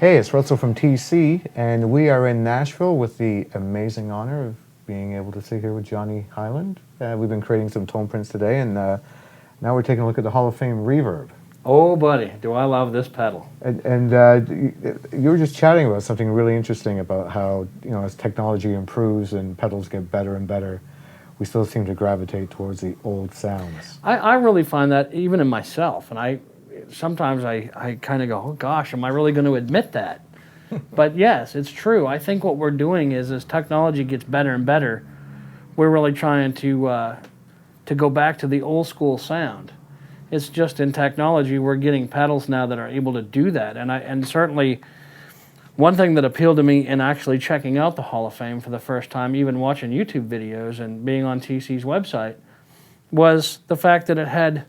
Hey, it's Russell from TC, and we are in Nashville with the amazing honor of being able to sit here with Johnny Hiland. We've been creating some tone prints today, and now we're taking a look at the Hall of Fame Reverb. Oh, buddy, do I love this pedal. And you were just chatting about something really interesting about how, as technology improves and pedals get better and better, we still seem to gravitate towards the old sounds. I really find that even in myself, and sometimes I kind of go, oh gosh, am I really going to admit that? But yes, it's true. I think what we're doing is as technology gets better and better, we're really trying to go back to the old school sound. It's just in technology we're getting pedals now that are able to do that. And certainly one thing that appealed to me in actually checking out the Hall of Fame for the first time, even watching YouTube videos and being on TC's website, was the fact that it had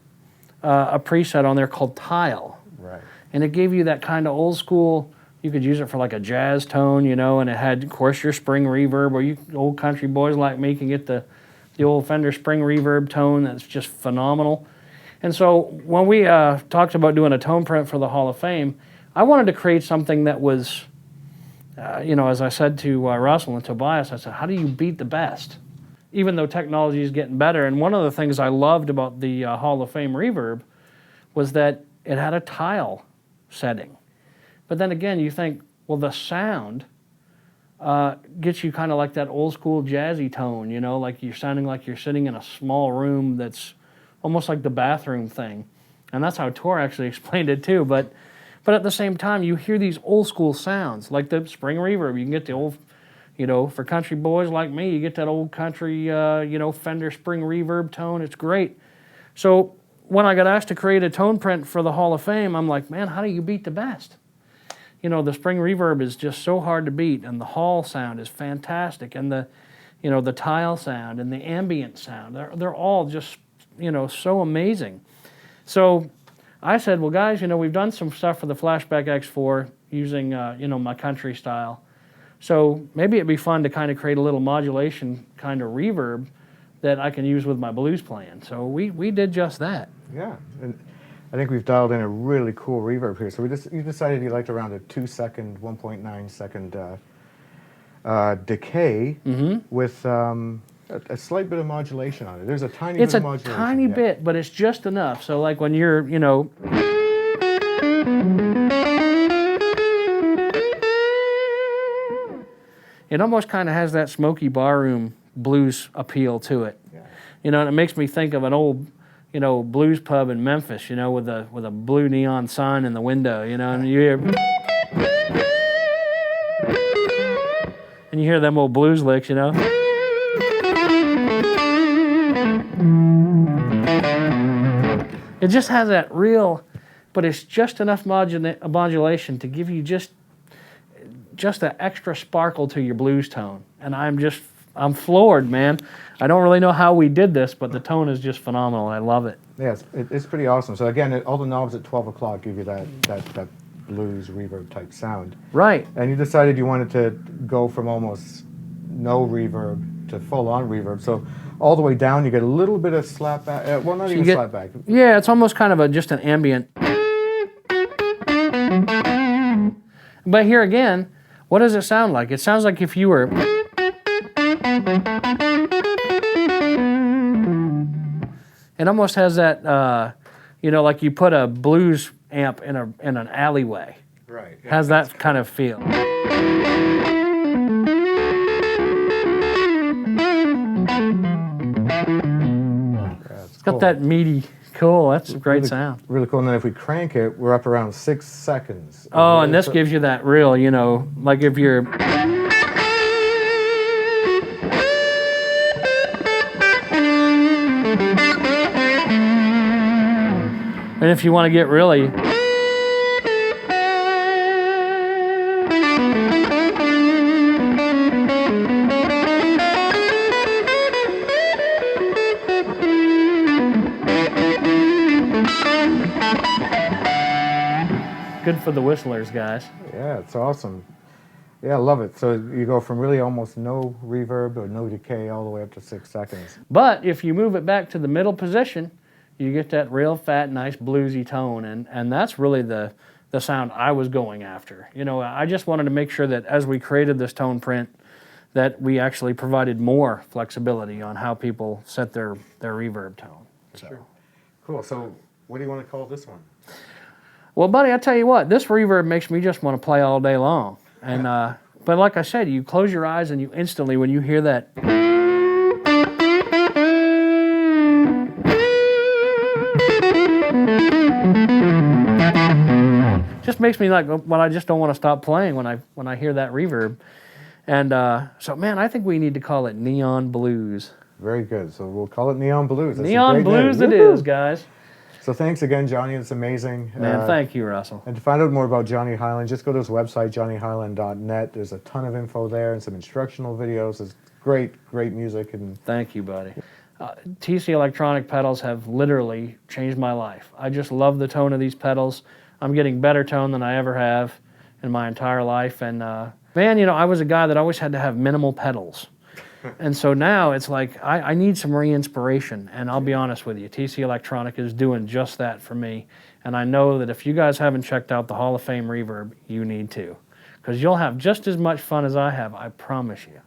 a preset on there called Tile. Right. And it gave you that kind of old school, you could use it for like a jazz tone, and it had, of course, your spring reverb, or you old country boys like me can get the old Fender spring reverb tone that's just phenomenal. And so when we talked about doing a tone print for the Hall of Fame, I wanted to create something that was, as I said to Russell and Tobias, I said, how do you beat the best? Even though technology is getting better. And one of the things I loved about the Hall of Fame Reverb was that it had a tile setting. But then again, you think, well, the sound gets you kind of like that old school jazzy tone, like you're sounding like you're sitting in a small room that's almost like the bathroom thing. And that's how Tor actually explained it too. But at the same time, you hear these old school sounds, like the spring reverb. You can get the old, for country boys like me, you get that old country, Fender spring reverb tone. It's great. So when I got asked to create a tone print for the Hall of Fame, I'm like, man, how do you beat the best? The spring reverb is just so hard to beat, and the hall sound is fantastic, and the tile sound and the ambient sound, they're all just, so amazing. So I said, well, guys, we've done some stuff for the Flashback X4 using, my country style. So maybe it'd be fun to kind of create a little modulation kind of reverb that I can use with my blues playing. So we did just that. Yeah, and I think we've dialed in a really cool reverb here. So you decided you liked around a 2-second, 1.9 second decay with a slight bit of modulation on it. There's a tiny bit of modulation. It's a tiny bit, but it's just enough. So like when you're, it almost kind of has that smoky barroom blues appeal to it. Yeah. And it makes me think of an old, blues pub in Memphis, with a blue neon sign in the window, and you hear, and you hear them old blues licks, It just has that real, but it's just enough modulation to give you just an extra sparkle to your blues tone. And I'm floored, man. I don't really know how we did this, but the tone is just phenomenal. I love it. Yeah, it's pretty awesome. So again, all the knobs at 12 o'clock give you that blues reverb type sound. Right. And you decided you wanted to go from almost no reverb to full-on reverb. So all the way down, you get a little bit of slapback. Well, not even slapback. Yeah, it's almost kind of just an ambient. But here again, what does it sound like? It sounds like if you were... It almost has that, like you put a blues amp in an alleyway. Right. Yeah, has that kind of feel. It's got that meaty, cool. That's a great sound. Really cool. And then if we crank it, we're up around 6 seconds. Oh, and this gives you that real, like if you're... And if you want to get really... Good for the whistlers, guys. Yeah, it's awesome. Yeah, I love it. So you go from really almost no reverb or no decay all the way up to 6 seconds. But if you move it back to the middle position, you get that real fat, nice bluesy tone, and that's really the the sound I was going after. You know, I just wanted to make sure that as we created this TonePrint, that we actually provided more flexibility on how people set their reverb tone. So. Sure. Cool. So what do you want to call this one? Well, buddy, I tell you what, this reverb makes me just want to play all day long. And but like I said, you close your eyes and you instantly, when you hear that, just makes me like, well, I just don't want to stop playing when I hear that reverb. And so, man, I think we need to call it Neon Blues. Very good. So we'll call it Neon Blues. That's Neon Blues it is, guys. So thanks again, Johnny. It's amazing. Man, thank you, Russell. And to find out more about Johnny Hiland, just go to his website, johnnyhiland.net. There's a ton of info there and some instructional videos. It's great, great music. And thank you, buddy. TC electronic pedals have literally changed my life. I just love the tone of these pedals. I'm getting better tone than I ever have in my entire life. And man, you know, I was a guy that always had to have minimal pedals. And so now it's like, I need some re-inspiration, and I'll be honest with you, TC Electronic is doing just that for me. And I know that if you guys haven't checked out the Hall of Fame Reverb, you need to. Because you'll have just as much fun as I have, I promise you.